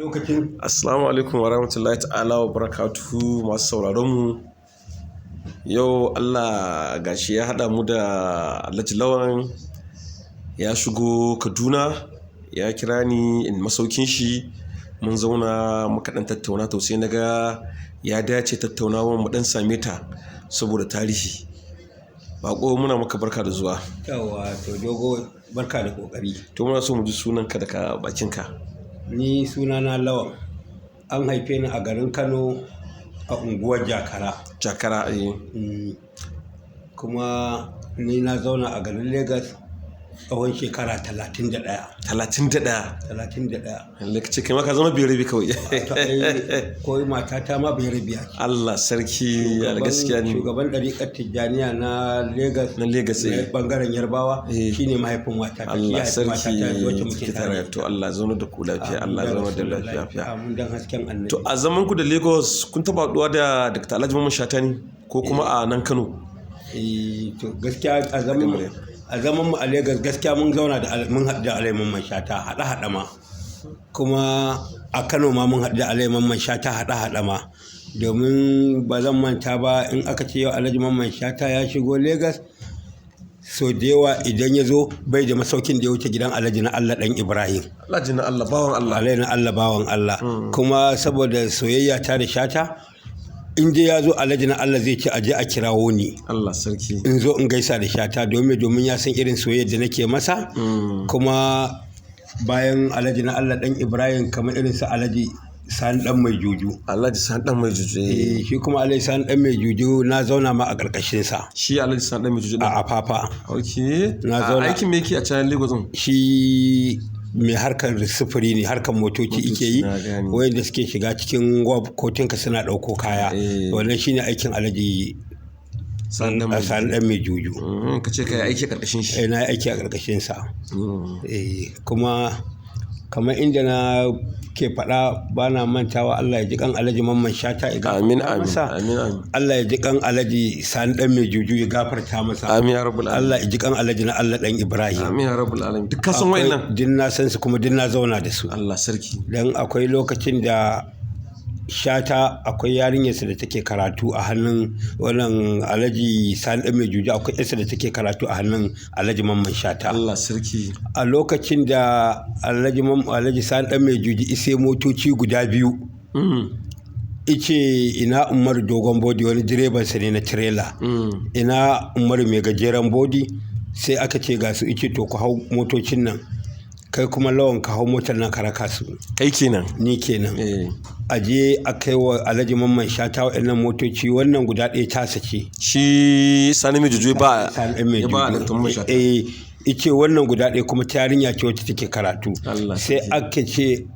lokacin. Assalamu alaikum wa rahmatullahi ta'ala wa barakatuhu masu sauraron mu. Yau Allah gashi ya haɗa mu da Alhaji Lawan ya shigo Kaduna ya kira ni in masaukin shi mun zauna muka ɗan tattauna to sai naga ya dace tattaunawar mu ɗan same ta saboda tarihi. Baƙo muna maka barka da zuwa. Yawwa to dogo barka da kokari. To muna so mu ji sunanka daga bakinka. Ni sunana Lawan. An haife ni a garin Kano a unguwar Jakara. Jakara Kuma ni na zauna a garin Legas tsawon shekara 31. 31. 31. Lokaci kai maka zama biyar kawai. Ko matata ma Biyarabiya ce. Allah sarki ya gaskiya ne. Shugaban ɗariƙar Tijjaniya na Legas. Na Legas Bangaren Yarbawa shine mahaifin matata. Allah sarki ki tare to Allah zauna da ku lafiya Allah zauna da lafiya. Amin dan hasken Annabi. To a zaman ku da Lagos kun taba haɗuwa da Dr. Alhaji Mamman Shata ne ko kuma a nan Kano? To gaskiya a zaman mu a Legas gaskiya mun zauna da mun haɗu da Alhaji Mamman Shata haɗa ma. Kuma a Kano ma mun haɗu da Alhaji Mamman Shata haɗa ma. Domin ba zan manta ba in aka ce yau Alhaji Mamman Shata ya shigo Legas so da yawa idan ya zo bai da masaukin da ya wuce gidan Alhaji na Allah ɗan Ibrahim. Alhaji na Allah bawan Allah. Alhaji na Allah bawan Allah. Kuma saboda soyayya ta da Shata in dai ya zo Alhaji na Allah zai ce aje a kirawo ni. Allah sarki. In zo in gaisa da Shata domin ya san irin soyayyar da nake masa. Kuma bayan Alhaji na Allah ɗan Ibrahim kamar irin su Alhaji Sani ɗan mai juju. Alhaji Sani ɗan mai juju. Shi kuma Alhaji Sani ɗan mai juju na zauna ma a ƙarƙashin sa. Shi Alhaji Sani ɗan mai juju. A Afafa. Okay. Na zauna. Aikin me yake a can Lagos din? Shi mai harkar sufuri ne, harkar motoci ike yi, wanda suke shiga cikin kotinka suna ɗauko kaya. Wannan shine aikin Alhaji Sani ɗan mai juju. Ka ce ka yi aiki a ƙarƙashin shi? Na yi aiki a ƙarƙashin sa. Kuma kamar inda na ke faɗa ba na mantawa Allah ya ji kan Alhaji Mamman Shata ya gafarta masa. Allah ya ji kan Alhaji Sani ɗan mai juju ya gafarta masa. Amin ya rabbul alamin. Allah ya ji kan Alhaji na Allah ɗan Ibrahim. Amin ya rabbul alamin. Duk ka san wayannan? Din na san su kuma din na zauna da su. Allah sarki. Dan akwai lokacin da Shata akwai yarinyarsa da take karatu a hannun wannan Alhaji Sani ɗan mai juju, akwai yarsa da take karatu a hannun Alhaji Mamman Shata. Allah sarki. A lokacin da Alhaji Sani ɗan mai juju isai motoci guda biyu. Ice ina Umaru dogon bodi wani direban sa ne na tirela. Ina Umaru mai gajeren bodi sai aka ce ga su ice to ku hau motocin nan. Kai kuma Lawan ka hau motar nan ka raka su. Kai kenan. Ni kenan. Aje a kai wa Alhaji Mamman Shata waɗannan motoci wannan guda ɗaya tasa ce. Shi Sani mai juju ba ya ba Alhaji Mamman Shata. Ice wannan guda ɗaya kuma ta yarinya ce wacce take karatu. Sai aka ce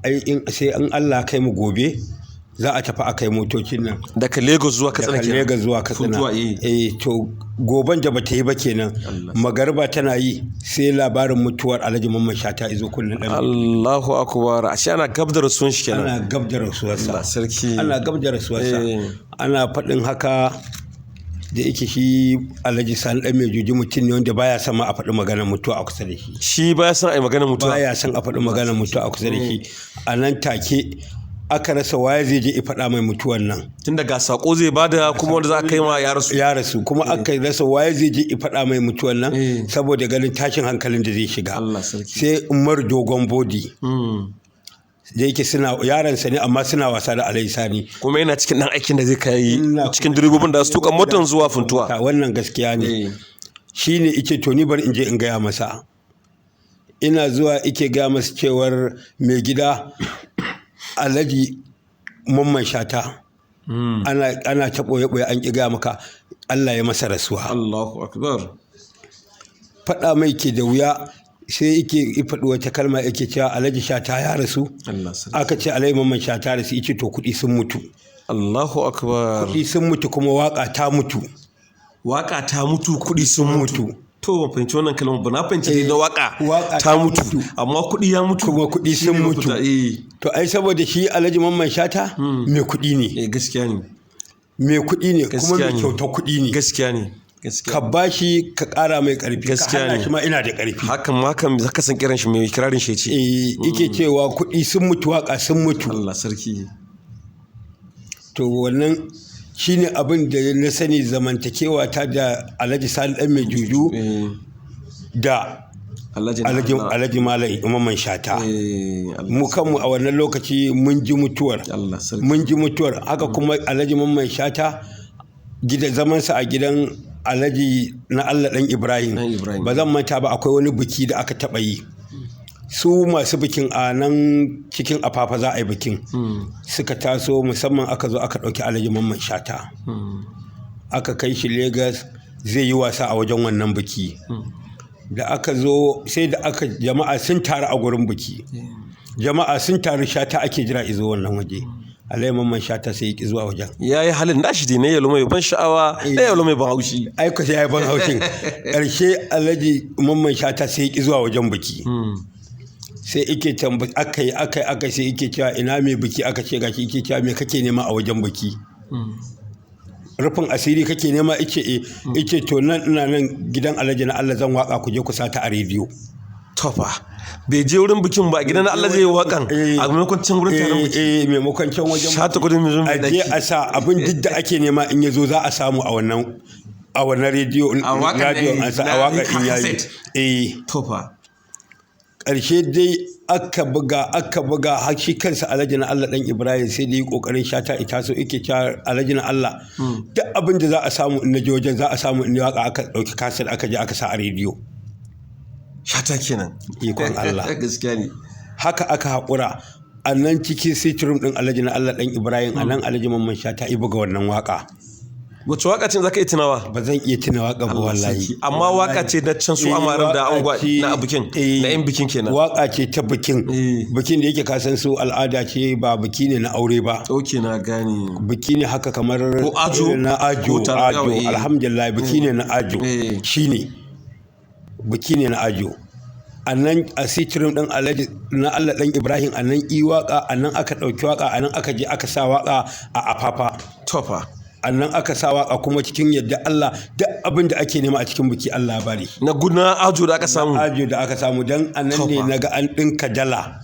sai in Allah kai mu gobe za a tafi a kai motocin nan. Daga Lagos zuwa Katsina kenan. Daga Lagos zuwa Katsina. To goban da bata yi ba kenan. Magarba tana yi sai labarin mutuwar Alhaji Mamman Shata izo kullun dan. Allahu akbar. Ashe ana gab da rasuwan shi kenan. Ana gab da rasuwarsa. Allah sarki. Ana gab da rasuwarsa. Ana faɗin haka da yake shi Alhaji Sani ɗan mai juju mutum ne wanda baya son ma a faɗi maganar mutuwa a kusa da shi. Shi baya son a yi maganar mutuwa. Baya son a faɗi maganar mutuwa a kusa da shi. A nan take aka rasa waye zai je ya faɗa mai mutuwan nan. Tun daga sako zai bada kuma wanda za a kai ma ya rasu. Ya rasu kuma aka rasa waye zai je ya faɗa mai mutuwan nan saboda ganin tashin hankalin da zai shiga. Allah sarki. Sai Umar dogon bodi. Da yake suna yaransa ne amma suna wasa da Alhaji Sani. Kuma yana cikin ɗan aikin da zai kai cikin direbobin da su tuka motar zuwa Funtuwa. Wannan gaskiya ne. Shi ne ike to ni bari in je in gaya masa. Ina zuwa ike gaya masa cewar mai gida Alhaji Mamman Shata ana ta ɓoye-ɓoye an ƙi gaya maka Allah ya masa rasuwa. Allahu akbar. Faɗa mai ke da wuya sai yake faɗi wata kalma yake cewa Alhaji Shata ya rasu. Aka ce Alhaji Mamman Shata ya rasu yace to kuɗi sun mutu. Allahu akbar. Kuɗi sun mutu kuma waƙa ta mutu. Waƙa ta mutu kuɗi sun mutu. To ban fahimci wannan kalmar ba na fahimci dai na waƙa ta mutu amma kuɗi ya mutu. Kuma kuɗi sun mutu. To ai saboda shi Alhaji Mamman Shata mai kuɗi ne. Gaskiya ne. Mai kuɗi ne kuma mai kyautar kuɗi ne. Gaskiya ne. ka bashi ka ƙara mai ƙarfi, ka hana shi ma ina da ƙarfi. Hakan zaka san kiran shi mai kirarin shi ce. Yake cewa kuɗi sun mutu waƙa sun mutu. Allah sarki. To wannan shine abin da na sani zamantakewa ta da Alhaji Sani ɗan mai juju da Alhaji Malam Mamman Shata. Mu kanmu a wannan lokaci mun ji mutuwar. Haka kuma Alhaji Mamman Shata zamansa a gidan Alhaji na Allah ɗan Ibrahim. Ba zan manta ba, akwai wani biki da aka taɓa yi. Su masu bikin a nan cikin Afafa za a yi bikin. Suka taso, musamman aka zo aka ɗauki Alhaji Mamman Shata. Aka kai shi Legas zai yi wasa a wajen wannan biki. Da aka zo sai da jama'a sun taru a gurin biki. Jama'a sun taru, Shata ake jira izo wannan waje. Alhaji Mamman Shata sai ya ki zuwa wajen. Ya yi halin nashi ne, yalo mai ban sha'awa, yalo mai ban haushi. Aiko sai ya yi ban haushin. Ƙarshe Alhaji Mamman Shata sai ya ki zuwa wajen biki. Sai ike tambayi aka sai ike cewa ina mai biki, aka ce gashi, ike cewa me kake nema a wajen biki. Rufin asiri kake nema? Ice to nan ina nan gidan Alhaji na Allah zan waka, ku je ku sata a rediyo. Tofa bai je wurin bikin ba, gidan Allah zai yi wakan a maimakon can wurin taron biki. Maimakon can wajen Shata kudin mijin mai daki. A sa abin duk da ake nema in ya zo za a samu a wannan rediyo. A waƙar in yayi. Tofa ƙarshe dai aka buga har shi kansa Alhaji na Allah ɗan Ibrahim sai da yi ƙoƙarin Shata ita so ike cewa Alhaji na Allah duk abin da za a samu in naje wajen za a samu in waƙa. Aka ɗauki kaset aka je aka sa a rediyo. Shata kenan. Ikon Allah. Gaskiya ne. Haka aka haƙura a nan cikin sitirum ɗin Alhaji na Allah ɗan Ibrahim, a nan Alhaji Mamman Shata ya buga wannan waƙa. Wace waka ce zaka iya tunawa? Ba zan iya tuna waka ba wallahi. Amma waka ce da can su amaran da angwa na bikin, na yan bikin kenan. Waka ce ta bikin. Bikin da yake kasan su al'ada ce, ba biki ne na aure ba. Okay, na gane. Biki ne haka kamar na ajo. Alhamdulillah biki ne na ajo. Shine biki ne na ajo. A nan a sitirin ɗin Alhaji na Allah ɗan Ibrahim, a nan i waka, a nan aka ɗauki waka, a nan aka je aka sa waka a Afafa. Tofa. Annan aka sa waka kuma cikin yadda Allah duk abin da ake nema a cikin biki Allah bari. Na guna ajo da aka samu. Ajo da aka samu, dan anan ne naga an dinka dala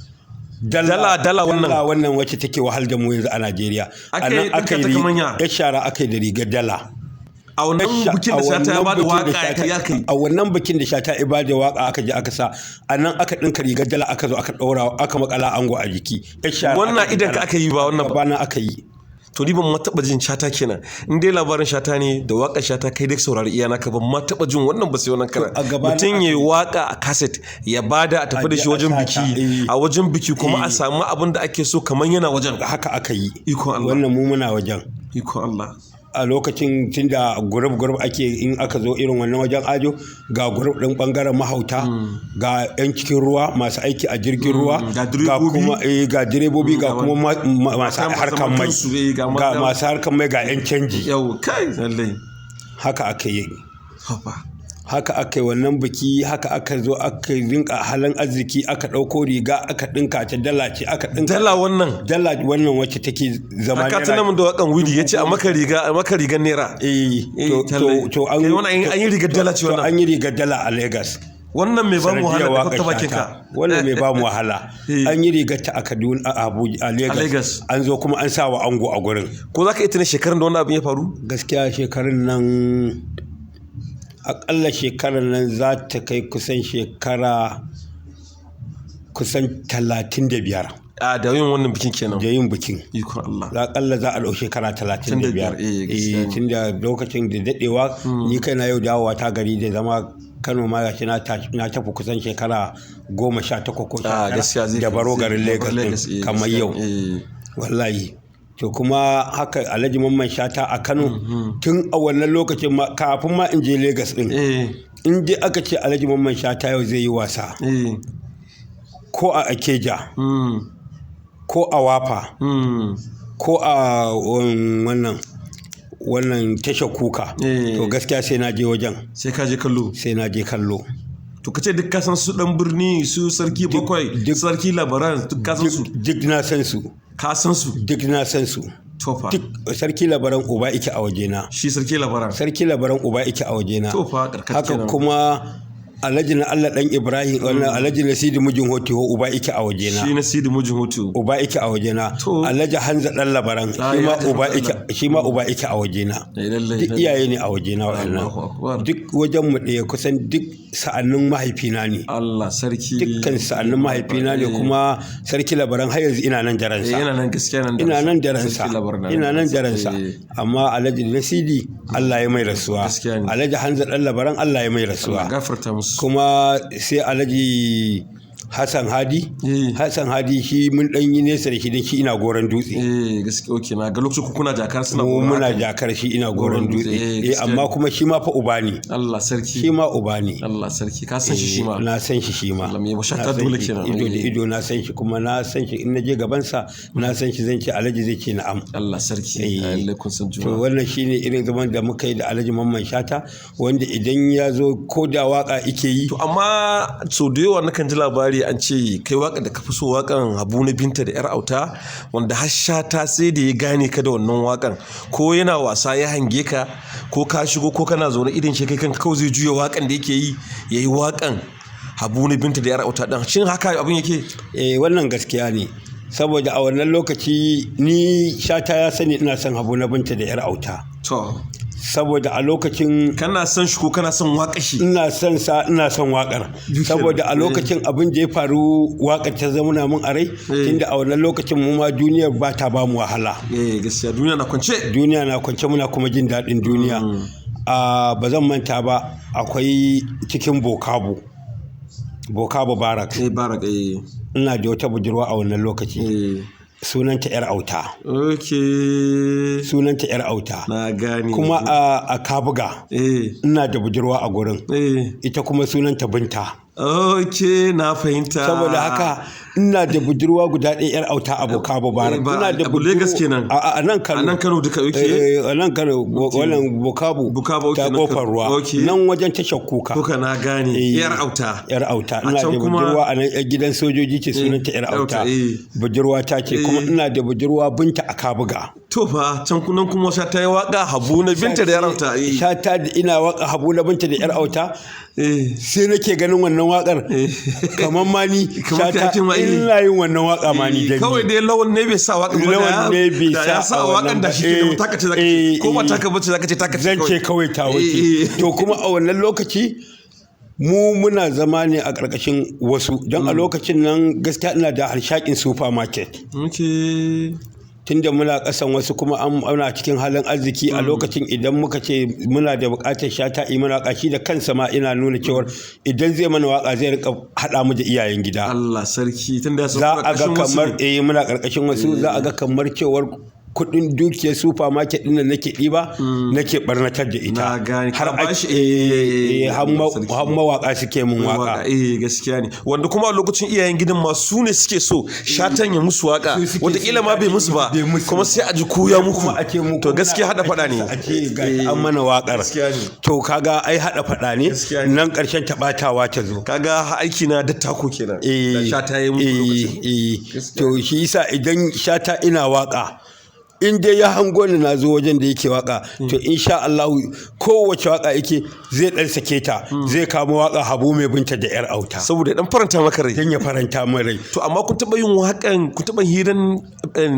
wannan wacce take wahal da mu yanzu a Najeriya. Anan aka yi shara aka yi da rigar dala. A wannan bikin da Shata ya bada waka ya kai. A wannan bikin da Shata ya bada waka aka je aka sa, anan aka dinka rigar dala aka zo aka daura aka makala ango a jiki. Wannan idan ka aka yi ba wannan ba na aka yi. To ni ban ma taɓa jin Shata kenan. In dai labarin Shata ne da waƙar Shata kai dai saurari iyana ka, ban ma taɓa jin wannan ba sai wannan kana. Mutum ya yi waƙa a kaset ya bada a tafi da shi wajen biki, a wajen biki kuma a samu abin da ake so kamar yana wajen. Haka aka yi. Ikon Allah. Wannan mu muna wajen. Ikon Allah. A lokacin tunda gurub ake, in aka zo irin wannan wajen ajo, ga gurub ɗin ɓangaren mahauta, ga 'yan cikin ruwa masu aiki a jirgin ruwa, ga kuma ga direbobi, ga kuma masu harkar mai, ga masu harkar mai, ga 'yan canji. Haka aka yi. Haka aka yi wannan biki, haka aka zo aka rinka halin arziki, aka ɗauko riga aka ɗinka ta dala ce, aka ɗinka dala wannan wacce take zama naira. Aka tuna min da wakan Widi yace a maka rigar naira. To an yi rigar dala ce wannan. An yi rigar dala a Lagos. Wannan mai ba mu wahala da kwata bakin ka. Wannan mai ba mu wahala. An yi rigar ta a Kaduna, a Abuja, a Lagos. An zo kuma an sa wa ango a gurin. Ko zaka iya tuna shekarun da wannan abin ya faru? Gaskiya shekarun nan akalla shekarar nan za ta kai kusan shekara 35. Da yin wannan bikin kenan. Da yin bikin. Ikon Allah. Akalla za a ɗau shekara 35. Tun da lokacin da daɗewa, ni kai na yau dawowa ta gari da zama Kano ma gashi na tafi kusan shekara 18 ko 19 da baro garin Lagos kamar yau. Wallahi. To kuma haka Alhaji Mamman Shata a Kano tun a wannan lokacin kafin ma in je Lagos din, in je aka ce Alhaji Mamman Shata yau zai yi wasa, ko a Akeja, ko a Wafa, ko a wannan tashar kuka, to gaskiya sai na je wajen. Sai ka je kallo? Sai na je kallo. To kace duk kasan su dan birni, su sarki bakwai, sarki labaran, duk kasan su? Duk na san su. ka san su duk na san su. tofa Duk sarki labaran uba ike a wajena. shi sarki labaran Sarki labaran uba ike a wajena. tofa karkata Haka kenan kuma Alhaji na Allah dan Ibrahim wannan Alhaji na Sidi mijin Hotiho uba ike a wajena. shi na sidi mujin hutu Uba ike a wajena. To. Alhaji Hanza dan labaran Ah, shi ma ya tafi uba Allah. ike shi ma uba ike a wajena. lallai Duk iyaye ne a wajena Allahu waɗannan. akbar Duk wajen mu ɗaya kusan duk sa'annin mahaifina ne. Allah sarki Dukkan sa'annin mahaifina ne kuma sarki labaran har yanzu ina nan da ransa. yana nan gaskiya nan da Ina nan da ransa. Sarki labaran Ina nan da ransa. Eh, Amma Alhaji Nasidi Allah ya mai rasuwa. Gaskiya ne. Alhaji Hanza dan labaran Allah ya mai Allah rasuwa. gafarta musu Kuma sai Alhaji Hassan Hadi. Eh. Hassan Hadi shi mun dan yi nesa da shi dan shi ina goron dutse. gaskiya okay na ga lokacin ku kuna jakar suna Mu gora muna haka. jakar shi ina goron Goron dutse, dutse. gaskiya Amma ne. kuma shi ma fa uba ne. Allah sarki Shi ma uba ne. Allah sarki ka san shi shi ma Na san shi shi ma. Allah mai bashata Na san dole shi. kenan. Ido da Eh. ido na san shi kuma na san shi in naje gabansa na san shi zan ce Alhaji zai ce na'am. Allah sarki Eh. Allah kun san To juna wannan shine irin zaman da muka yi da Alhaji Mamman Shata wanda idan ya zo ko da waka ike yi to amma so da yawa nakan ji labari an ce kai waka da ka fi so wakan Habu na Binta da yar auta wanda har Shata sai da ya gane ka da wannan wakan ko yana wasa ya hange ka ko ka shigo ko kana zaune idan shi kai kanka kawai zai juya wakan da yake yi yayi wakan Habu na Binta da yar auta din shin haka abin yake wannan gaskiya ne saboda a wannan lokaci ni Shata ya sani ina son Habu na Binta da yar auta to saboda a lokacin kana son shi ko kana son waka shi ina son sa ina son wakar saboda a lokacin abin da ya faru wakar ta zama mun a rai tunda a wannan lokacin mu ma duniyar ba ta ba mu wahala gaskiya duniya na kwance duniya na kwance muna kuma jin daɗin duniya ba zan manta ba akwai cikin Bokabo Barak barak ina da wata budurwa a wannan lokaci sunanta yar auta okay sunanta yar auta na gane kuma a Kabuga ina da budurwa a gurin ita kuma sunanta Binta okay na fahimta saboda haka ina da budurwa guda ɗaya yar auta a Bokabo Barak ina da budurwa Lagos kenan a nan Kano a nan Kano duka okay a nan Kano wannan Bokabo ta kofar ruwa nan wajen tashar kuka na gane yar auta ina da budurwa a nan gidan sojoji ce sunanta yar auta budurwa ta ce kuma ina da budurwa Binta a Kabuga to fa can kunan kuma sha ta yi waka Habu na Binta da yar auta sha ta da ina waka Habu na Binta da yar auta sai nake ganin wannan wakar kamar ma ni Shata ina yin wannan waka ma ni kawai dai lawan ne bai sa waka ba lawan ne bai da ya sa wakan da shi ke taka ce zaka ko ba taka bace zaka ce taka ce zan ce kawai ta wuce to kuma a wannan lokaci mu muna zama ne a ƙarƙashin wasu don a lokacin nan gaskiya ina da harshakin supermarket tunda muna ƙasan wasu kuma ana cikin halin arziki a lokacin idan muka ce muna da buƙatar Shata mana ƙashi da kansa ma ina nuna cewar idan zai mana waka zai rika haɗa mu da iyayen gida Allah sarki tunda za a ga kamar muna ƙarƙashin wasu za a ga kamar cewar kudin dukiyar supermarket din da nake ɗiba nake barnatar da ita har har mawaka suke mun waka gaskiya ne wanda kuma a lokacin iyayen gidan ma su ne suke so Shatan ya musu waka wataƙila ma bai musu ba kuma sai a ji kuya muku to gaskiya hada fada ne a ce ga an mana wakar to kaga ai hada fada ne nan ƙarshen taɓatawa ta zo kaga aiki na dattako kenan da Shata ya muku lokacin to shi yasa idan Shata ina waka in dai ya hango ni na zo wajen da yake waka to insha Allah kowace waka yake zai dan sake ta zai kama waka Habu mai Binta da yar auta saboda dan faranta maka rai dan ya faranta min rai to amma kun taba yin wakan kun taba hiran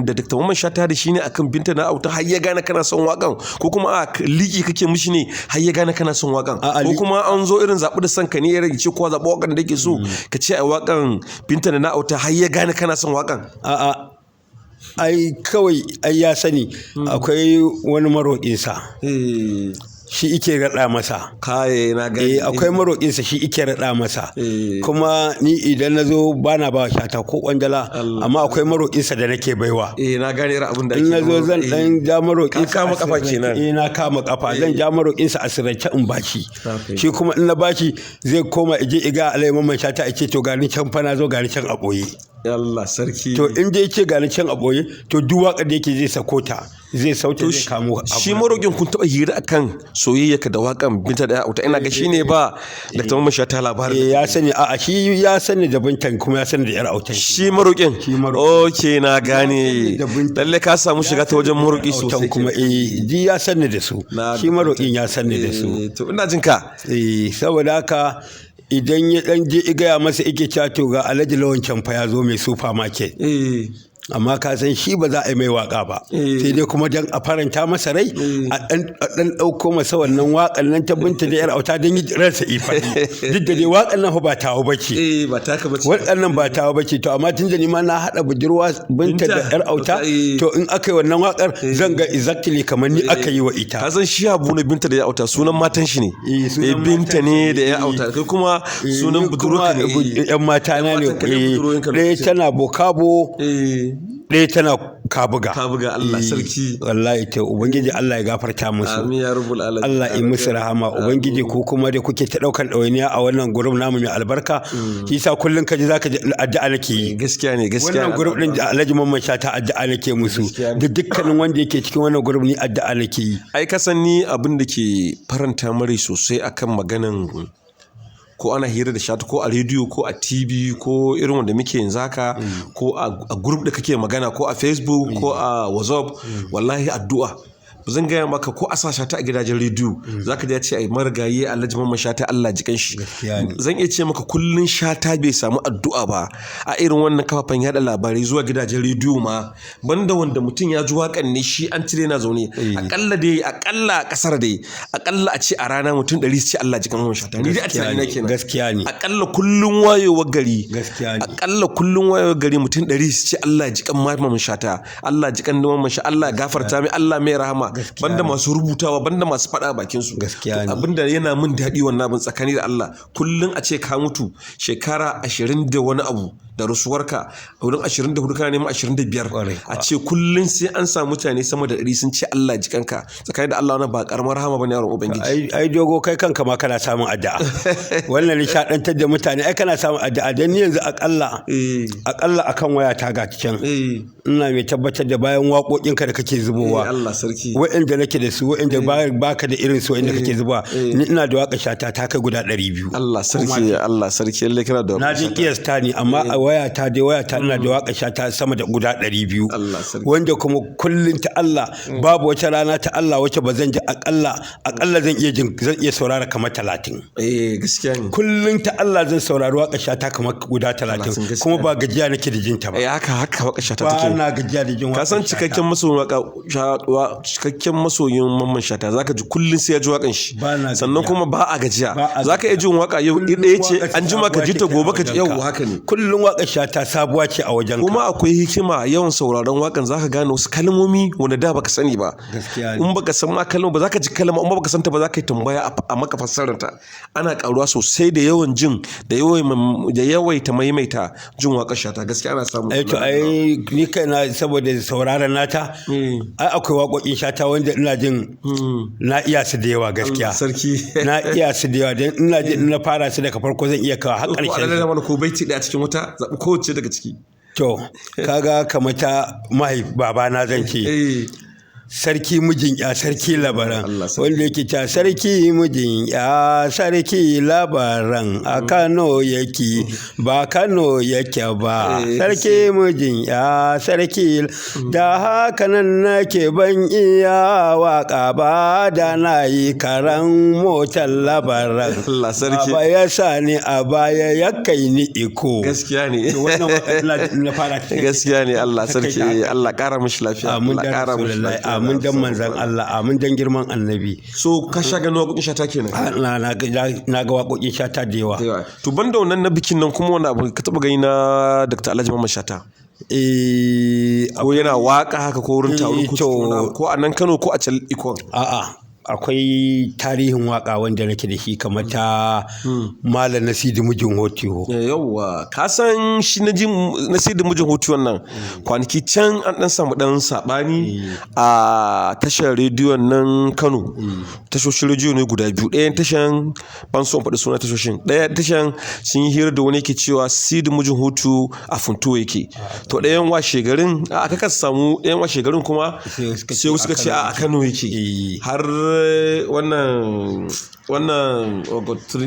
da Dr. Mamman Shata da shi ne akan Binta na auta har ya gane kana son wakan ko kuma a liki kake mishi ne har ya gane kana son wakan ko kuma an zo irin zabi da son ka ne ya rage ce ko zabi wakan da yake so ka ce a wakan Binta da na auta har ya gane kana son wakan ai kawai ai ya sani akwai wani maroƙinsa shi ike raɗa masa na gani akwai maroƙinsa shi ike raɗa masa kuma ni idan na zo ba na ba Shata ko ƙwandala amma akwai maroƙinsa da nake baiwa na gane abin da ake in na zo zan ɗan ja maroƙinsa kama kafa kenan na kama kafa zan ja maroƙinsa a sirrance in bashi shi kuma in na bashi zai koma ije iga Alhaji Mamman Shata ake to gani can fa na zo gani can a ɓoye Allah sarki. to in dai yake gani can a boye to duk waƙar da yake zai sako ta zai sauta zai kamo abu. Shi maroƙin kun taɓa hira akan soyayyarka da waƙan Binta da Auta, ina ga shi ne ba da ta Mamman Shata labarin. ya sani a shi ya sani da Bintan kuma ya sani da yar Autan. Shi maroƙin. Okay, na gane. Lalle ka samu shiga ta wajen maroƙi sosai. kuma ji ya sani da su. Shi maroƙin ya sani da su. To ina jin ka. Saboda haka idan ya dan je igaya masa ike cewa to ga Alhaji Lawan Camfa ya zo mai supermarket. Amma ka san shi ba za a yi mai waka ba sai dai kuma dan a faranta masa rai a dan dauko masa wannan wakan nan ta Binta da yar Auta dan yi ransa ifadi duk da dai wakan nan ba tawo bace ba taka bace wakan nan ba tawo bace to amma tun da ni ma na hada budurwa Binta da yar Auta to in aka yi wannan wakar zan ga exactly kamar ni aka yi wa ita. Ka san shi Abu na Binta da yar Auta sunan matan shi ne Binta ne da yar Auta kai kuma sunan budurwa ne yan mata na ne ɗaya tana Bokabo ɗaya tana Kabuga. Allah sarki. Wallahi ta ubangiji Allah ya gafarta musu. Amin ya rabbul alamin. Allah ya musu rahama ubangiji ko kuma da kuke ta daukan ɗawainiya a wannan group namu mai albarka shi yasa kullun kaji zaka ji addu'a nake yi. Gaskiya ne gaskiya. Wannan group din da Alhaji Mamman Shata addu'a nake musu da dukkanin wanda yake cikin wannan group ni addu'a nake yi. Ai ka san ni abin da ke faranta mare sosai akan maganan ko ana hira da Shata ko a rediyo ko a TV ko irin wanda muke yanzu haka ko a group da kake magana ko a Facebook ko a WhatsApp wallahi addu'a zan gaya maka ko a sa Shata a gidajen rediyo zaka ji ya ce ai marigayi Alhaji Mamman Shata Allah ji kanshi. Zan iya ce maka kullun Shata bai samu addu'a ba a irin wannan kafafen yada labarai zuwa gidajen rediyo ma banda wanda mutum ya ji wakan ne shi an cire na zaune akalla a kasar dai akalla a ce a rana mutum 100 ce Allah ji kan Mamman Shata ni dai a tunani na kenan. Gaskiya ne. Akalla kullun wayewar gari. Gaskiya ne. Akalla kullun wayewar gari mutum 100 ce Allah ji kan Mamman Shata Allah ji kan Mamman Shata Allah ya gafarta mai Allah mai rahama banda masu rubutawa banda masu faɗa bakin su. Gaskiya ne. Abinda yana min daɗi wannan abin tsakani da Allah kullun a ce ka mutu shekara 20 da wani abu da rasuwarka a wurin 24 kana neman 25 a ce kullun sai an samu mutane sama da 100 sun ce Allah ji kanka tsakani da Allah wannan ba karamar rahama bane yaron ubangiji. Ai dogo kai kanka ma kana samun addu'a wannan nishadantar da mutane ai kana samun addu'a dan ni yanzu akalla akan waya ta ga cikin ina mai tabbatar da bayan waƙoƙinka da kake zubowa Allah sarki waɗanda nake da su waɗanda baka da irin su waɗanda kake zubowa ni ina da waƙa Shata ta kai guda 200. Allah sarki lalle kana da na je kiyasta ni amma a waya ta ina da waƙa Shata sama da guda 200 wanda kuma kullun ta Allah babu wata rana ta Allah wacce ba zan ji akalla zan iya saurara kamar 30. Gaskiya ne. Kullun ta Allah zan saurari waƙa Shata kamar guda 30 kuma ba gajiya nake da jinta ba. Haka waƙa Shata take. Ba na gajiya da jin waƙa. Ka san cikakken masoyin Mamman Shata zaka ji kullun sai ya ji waƙan shi. Sannan kuma ba a gajiya. Zaka iya jin waƙa yau ɗaya ce an jima ka ji ta gobe ka ji yau haka ne. Kullun waƙa Shata sabuwa ce a wajen ka. Kuma akwai hikima yawan sauraron waƙan zaka gane wasu kalmomi wanda da baka sani ba. In baka san ma kalma ba zaka ji kalma in baka san ta ba zaka yi tambaya a maka fassarar ta. Ana karuwa sosai da yawan jin da yawaita maimaita jin waƙar Shata gaskiya ana samu. Ai ni kaina saboda sauraron nata ai akwai waƙoƙin Shata wanda ina jin na iya su da yawa gaskiya. Sarki. Na iya su da yawa dan ina jin na fara su daga farko zan iya kawo har ƙarshen. Ko baiti da cikin wuta zabi kowace daga ciki. To kaga kamar ta babana zan ce sarki mijin ya sarki labaran wanda yake ta sarki mijin ya sarki labaran a Kano yake ba Kano yake ba sarki mijin ya sarki da haka nan nake ban iya waka ba da na yi karan motar labaran ba ya sa ni a baya ya kai ni iko. Gaskiya ne. Gaskiya ne. Allah sarki Allah kara mishi lafiya. Allah kara mishi lafiya. Amin dan manzan Allah amin dan girman annabi. So ka sha ganin waƙoƙin Shata kenan. Na ga waƙoƙin Shata da yawa. To banda wannan na bikin nan kuma wani abu ka taɓa gani na Dr. Alhaji Mamman Shata? Ko yana waƙa haka ko wurin taro ko a nan Kano ko a can Ikon? A'a akwai tarihin waka wanda nake da shi kamar ta Malam Nasidi mijin Hotiho. Yawwa ka san shi Nasidi mijin Hotiho nan kwanaki can an dan samu dan sabani a tashar rediyon nan Kano. Tashoshin rediyo ne guda biyu, ɗayan tashan ban son faɗi suna tashoshin, ɗayan tashan sun yi hira da wani yake cewa Sidi mijin Hotiho a Funtuwa yake, to ɗayan washe garin aka ka samu ɗayan washe garin kuma sai suka ce a Kano yake. Har wannan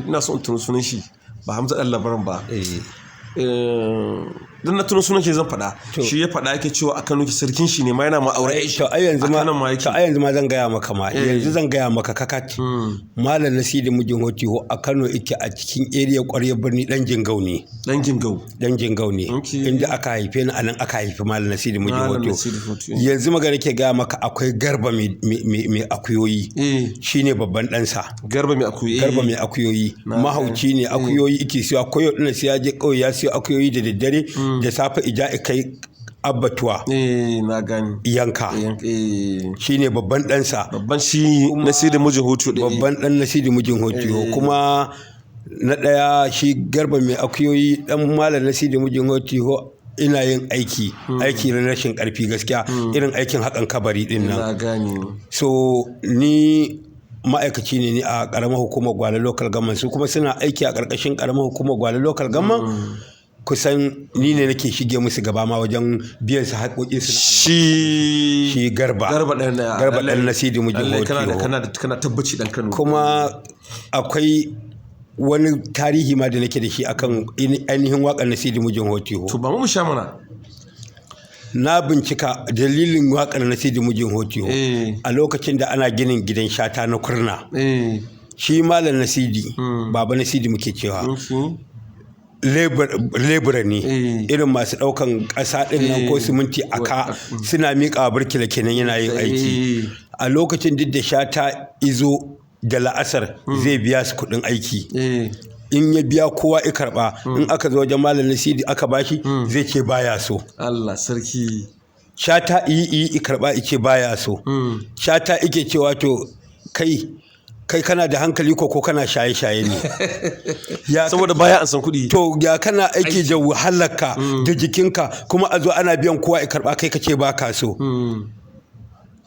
ina son tuno sunan shi ba Hamza Dan Labaran ba, dan na tuno sunan shi zan faɗa, shi ya faɗa yake cewa a Kano ki sarkin shi ne ma yana ma aure. To ai yanzu ma zan gaya maka ma yanzu zan gaya maka kakat Malam Nasidi mijin Hotiho a Kano yake a cikin area ƙwaryar birni dan Jingau ne. Dan Jingau ne inda aka haife ni anan aka haifi Malam Nasidi mijin Hotiho. Yanzu magana ke gaya maka akwai Garba mai akuyoyi, shine babban ɗansa. Garba mai akuyoyi mahauci ne, akuyoyi yake siyo, akwai ɗin sai ya je ƙauye ya siyo akuyoyi da daddare da safe ija kai abbatuwa na gani yanka shine babban ɗansa, babban shi Nasidi mijin Hotiho, babban ɗan Nasidi mijin Hotiho. kuma na ɗaya shi Garba mai akuyoyi ɗan Malam Nasidi mijin Hotiho ina yin aiki na rashin ƙarfi gaskiya, irin aikin haƙan kabari ɗin nan. So ni ma'aikaci ne a ƙaramar hukumar Gwale Local Government, su kuma suna aiki a ƙarƙashin ƙaramar hukumar Gwale Local Government. Kusan ni ne nake shige musu gaba ma wajen biyan su haƙoƙin su. Shi Garba ɗan Nasidi mijin Hotiho. Kana tabbaci ɗan Kano. Kuma akwai wani tarihi ma da nake da shi akan ainihin waƙar Nasidi mijin Hotiho. To ba mu sha mana. Na bincika dalilin waƙar Nasidi mijin Hotiho a lokacin da ana ginin gidan Shata na Kurna. Shi Malam Nasidi, Baba Nasidi muke cewa. Lebura ne irin masu ɗaukan ƙasa ɗin nan ko siminti a ka suna miƙa burkila kenan yana yin aiki. A lokacin duk da Shata izo da la'asar zai biya su kuɗin aiki, in ya biya kowa ya karɓa, in aka zo wajen Malam Nasidi aka bashi zai ce baya so. Allah sarki. Shata iyi karɓa ice baya so. Shata ike cewa to kai kana da hankali ko kana shaye-shaye ne. Saboda baya an san kuɗi. To ya kana aiki da wahalarka da jikinka kuma a zo ana biyan kowa ya karɓa kai kace ba ka so.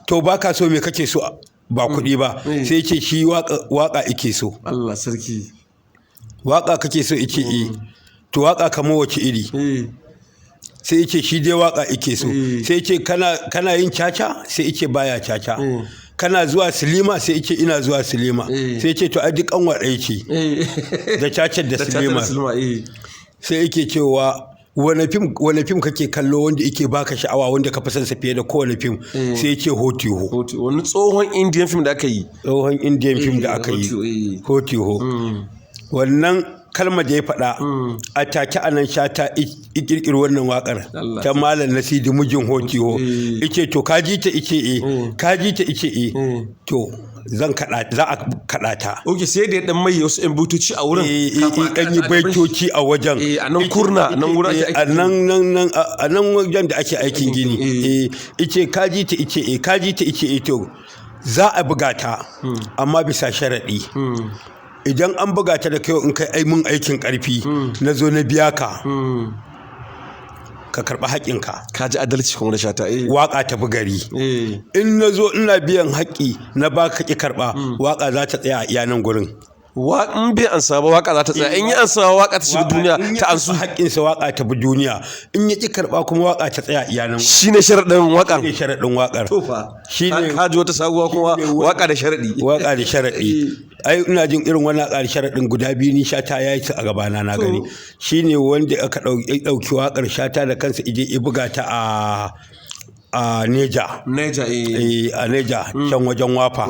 To ba ka so me kake so ba kuɗi ba, sai ce shi waka ike so. Allah sarki. Waka kake so ice to waka kamar wace iri? Sai ce shi dai waka ike so. Sai ce kana yin caca? Sai ce baya caca. Kana zuwa silima? Sai ce ina zuwa silima. Sai ce to ai duk an waɗai ce da cacar da silima. Sai yake cewa wane fim kake kallo wanda yake baka sha'awa wanda ka fi son sa fiye da kowane fim? Sai ce Hotiho. Wani tsohon Indian film da aka yi. Tsohon Indian film da aka yi Hotiho. Wannan kalmar da ya faɗa a take anan Shata ƙirƙiri wannan waƙar ta Malam Nasidi mijin Hotiho. Ice to ka ji ta ice to za a kaɗa ta. Ok, sai da ya ɗan mai wasu ‘yan butoci a wurin. Ɗan yi baitoci a wajen. A nan kurna, nan wurin ake aiki. A nan wajen da ake aikin gini. Ice ka ji ta ice to za a buga ta amma bisa sharaɗi. Idan an buga ta da kai in kai mun aikin ƙarfi na zo na biya ka karɓi haƙƙinka. Ka ji adalci kuma da Shata. Waƙa ta bugari. In na zo ina biyan haƙƙi na baka ƙi karɓa, waƙa za ta tsaya a iyanan gurin. In bai ansa ba waka za ta tsaya, in yi ansa waka ta shiga duniya ta ansu. Haƙƙinsa waka ta bi duniya, in ya ƙi karɓa kuma waka ta tsaya iyanan. Shine sharaɗin waƙar. Shine sharaɗin waƙar. To fa. Shine ka ji wata sabuwa kuma waka da sharaɗi. Waka da sharaɗi. Ai ina jin irin wannan ƙari sharaɗin guda biyu ni Shata ya yi su a gabana na gani. Shine wanda aka ɗauki waƙar Shata da kansa ije ya buga ta a Neja. A Neja can wajen Wafa.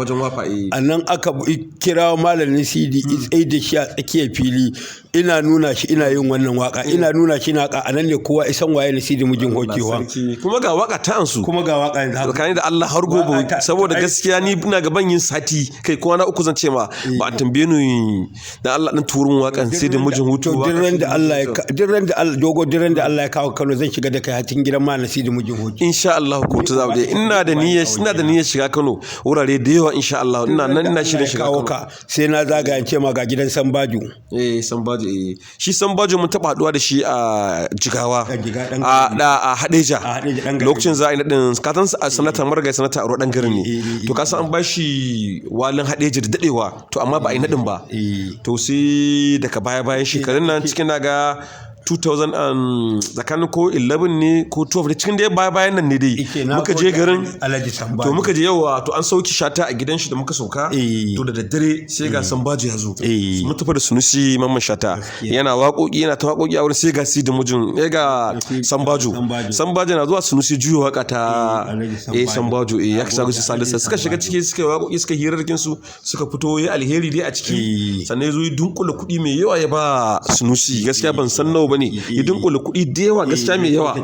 A nan aka kira Malam Nasidi tsaye da shi a tsakiyar fili ina nuna shi ina yin wannan waka ina nuna shi na ka anan ne kowa isan waye Nasidi mijin hokewa kuma ga waka ta ansu kuma ga waka yanzu tsakanin da Allah har gobe saboda gaskiya ni ina gaban yin sati kai kwana uku zan ce ma ba a tambaye ni da Allah din turun wakan sai da mijin hutu to dirran da Allah da Allah ya kawo Kano zan shiga da kai hatin gidan ma Nasidi mijin hoki insha Allah ko ta zabe ina da niyyar shiga Kano wurare da yawa insha Allah ina shirin shiga Kano sai na zagaya ce ma ga gidan Sambaju Sambaju shi Sambaju mun taba haduwa da shi a Jigawa a Hadeja lokacin za a yi nadin katan sanata marga sanata a dan garin ne to kasan an bashi walin Hadeja da dadewa to amma ba a yi nadin ba to sai daga bayan shekarun nan cikin naga 2000 tsakanin ko 11 ne ko 12 da cikin da bayan nan ne dai muka je garin to muka je yawa to an sauki Shata a gidan shi da muka sauka to da daddare sai ga Sambaji ya zo mun tafi da Sunusi Mamman Shata yana waƙoƙi yana ta waƙoƙi a wurin sai ga Sidi Mujin ga Sambaji na zuwa Sunusi juyo waka ta Sambaju ya kasa su Salisa suka shiga ciki suka waƙoƙi suka hirarkin su suka fito ya alheri dai a ciki sannan ya zo yi dunkula kuɗi mai yawa ya ba Sunusi gaskiya ban san nawa bane ya dunkula kuɗi da yawa gaskiya mai yawa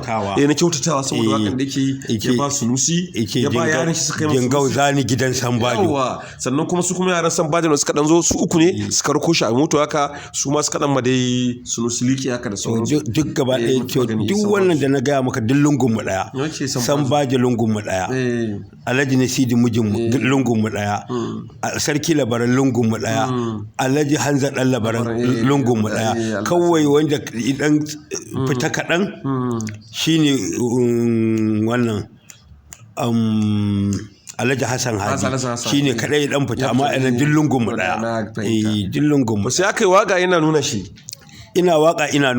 na kyautatawa saboda wakan da yake ya ba Sunusi ya ba yaran shi suka yi Jingau zani gidan Sambajo sannan kuma su kuma yaran Sambajo ne suka dan zo su uku ne suka rako shi a moto haka su ma suka dan ma dai Sunusi liki haka da sauransu duk gaba ɗaya duk wannan da na gaya maka duk lungun mu daya Sambajo lungun mu daya Alhaji Nasidi mijin mu lungun mu daya Sarki Labaran lungun mu daya Alhaji Hanza dan Labaran lungun mu daya kawai wanda idan fita kaɗan shine wannan Alhaji Hassan Hadi shine kadai dan fita amma ina dillungun mu daya dillungun mu sai akai waka ina nuna shi ina waka ina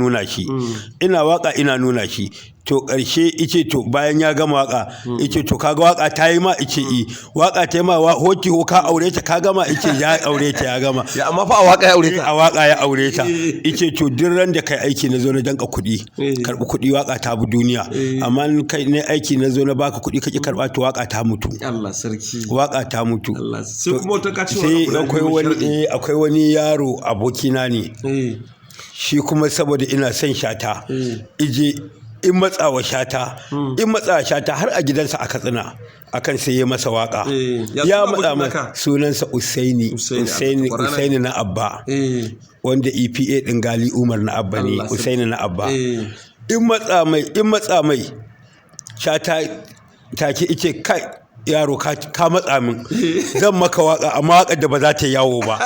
nuna shi to ƙarshe ice to bayan ya gama waka ice to kaga waka ta yi ma ice waka ta yi ma hoki ko ka aure ta ka gama ice ya aure ta ya gama ya amma fa a waka ya aure ta a waka ya aure ta ice to duk ran da kai aiki na zo na danka kuɗi karɓi kuɗi waka ta bu duniya amma kai ne aiki na zo na baka kuɗi kake karɓa to waka ta mutu Allah sarki waka ta mutu sai kuma ta kaci sai akwai wani yaro abokina ne shi kuma saboda ina son Shata ije in matsawa Shata har a gidansa a Katsina akan sai ya masa waka ya matsa maka sunansa Usaini na Abba wanda EPA din Gali Umar na Abba ne Usaini na Abba in matsa mai Shata take ice kai yaro ka matsa min zan maka waka amma wakar da ba za ta yawo ba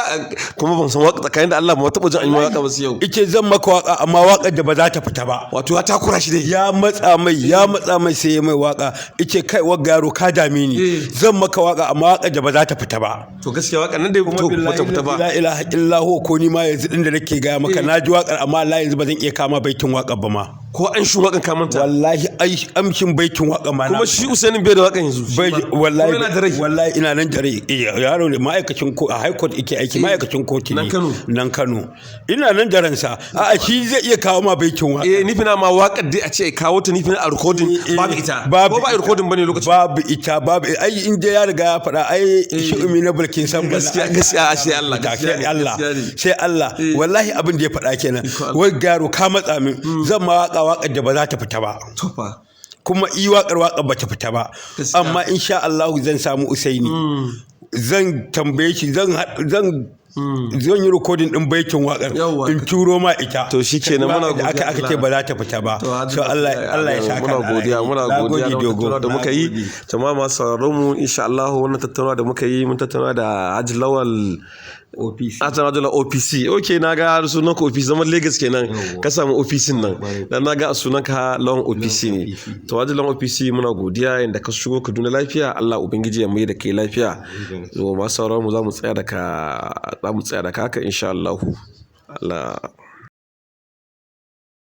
kuma ban san waka tsakanin da Allah ba taɓa jin an yi waka ba su yau ice zan maka waka amma wakar da ba za ta fita ba wato ya takura shi dai ya matsa mai sai ya mai waka ice kai wagga yaro ka dame ni zan maka waka amma wakar da ba za ta fita ba to gaskiya wakar nan dai to ba ta fita ba la ilaha illahu ko ni ma yanzu din da nake ga maka naji wakar amma Allah yanzu ba zan iya kama baitin wakar ba ma ko an shi wakan kamanta wallahi amshin baitin wakar ma kuma shi Usainin bai da wakan yanzu wallahi ina nan da rai yaro ne ma'aikacin ko a high court yake aiki ma'aikacin kotu ne nan Kano ina nan da ransa a shi zai iya kawo ma baitin waka nifina ma wakar dai a ce kawo ta nifina a recording babu ita ko ba recording bane lokacin babu ai in dai ya riga ya faɗa ai shi'umi na bulkin san gaskiya sai Allah wallahi abin da ya faɗa kenan wai garo ka matsa min zan ma wakar da ba za ta fita ba kuma waƙar ba ta fita ba amma insha Allah zan samu Usaini zan tambaye shi zan yi rikodin din baitin waƙar in turo ma ita to shikenan muna godiya aka ce ba za ta fita ba so Allah ya saka muna godiya da muka yi jama'a masu sauraron mu insha Allah wannan tattaunawa da muka yi mun tattauna da Haji Lawal OPC okay na ga sunan ka OPC zaman Lagos kenan ka samu OPC nan dan na ga sunan ka Lawan OPC ne to Haji Lawan OPC muna godiya inda ka shigo Kaduna lafiya Allah ubangiji ya mai da kai lafiya zo masu sauraron mu za mu tsaya da ka haka insha Allah